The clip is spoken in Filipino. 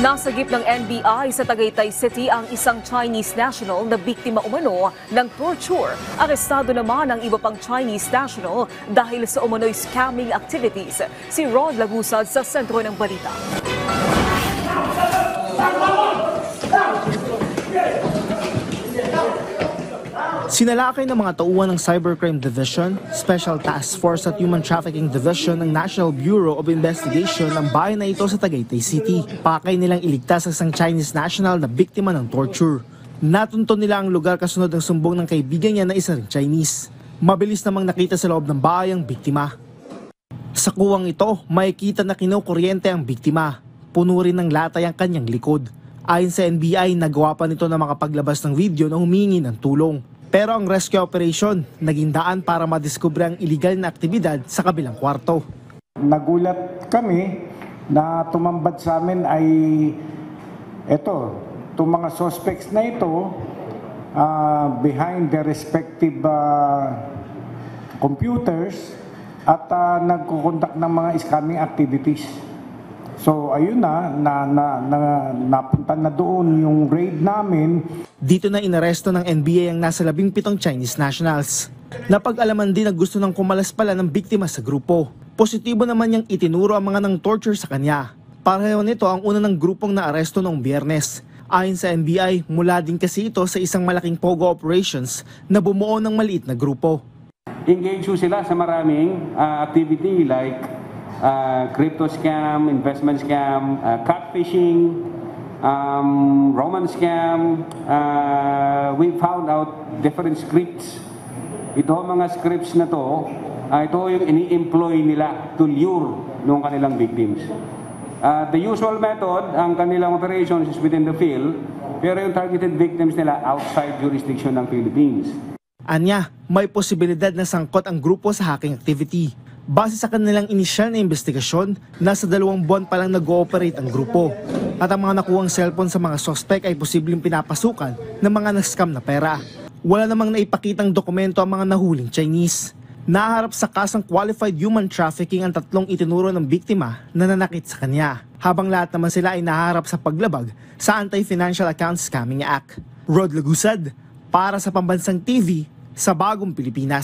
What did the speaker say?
Nasagip ng NBI sa Tagaytay City ang isang Chinese national na biktima umano ng torture. Arestado naman ang iba pang Chinese national dahil sa umano'y scamming activities. Si Rod Lagusad sa sentro ng balita. Sinalakay ng mga tauhan ng Cybercrime Division, Special Task Force at Human Trafficking Division ng National Bureau of Investigation ang bayan na ito sa Tagaytay City. Pakay nilang iligtas ang isang Chinese national na biktima ng torture. Natunto nila ang lugar kasunod ng sumbong ng kaibigan niya na isa ring Chinese. Mabilis namang nakita sa loob ng bahay ang biktima. Sa kuwang ito, makikita na kinukuryente ang biktima. Puno rin ng latay ang kanyang likod. Ayon sa NBI, nagawa pa nito na makapaglabas ng video na humingi ng tulong. Pero ang rescue operation, naging daan para madiskubre ang iligal na aktibidad sa kabilang kwarto. Nagulat kami na tumambad sa amin ay itong mga suspects na ito behind their respective computers at nagkukonduct ng mga scamming activities. So ayun napunta na doon yung raid namin. Dito na inaresto ng NBI ang nasa 17 Chinese nationals. Napag-alaman din na gusto ng kumalas pala ng biktima sa grupo. Positibo naman niyang itinuro ang mga nang torture sa kanya. Pareho nito ang una ng grupong naaresto noong Biyernes. Ayon sa NBI, mula din kasi ito sa isang malaking pogo operations na bumuo ng maliit na grupo. Engage sila sa maraming activity like crypto scam, investment scam, catfishing, romance scam. We found out different scripts. Ito mga scripts na to, ito yung ini-employ nila to lure ng kanilang victims. The usual method, ang kanilang operations is within the field, pero yung targeted victims nila outside jurisdiction ng Philippines. Anya, may posibilidad na sangkot ang grupo sa hacking activity. Base sa kanilang inisyal na investigasyon, nasa 2 buwan pa lang nag-ooperate ang grupo. At ang mga nakuhang cellphone sa mga suspect ay posibleng pinapasukan ng mga na-scam na pera. Wala namang naipakitang dokumento ang mga nahuling Chinese. Naharap sa kasang qualified human trafficking ang 3 itinuro ng biktima na nanakit sa kanya. Habang lahat naman sila ay naharap sa paglabag sa Anti-Financial Account Scamming Act. Rod Lagusad, para sa Pambansang TV, sa Bagong Pilipinas.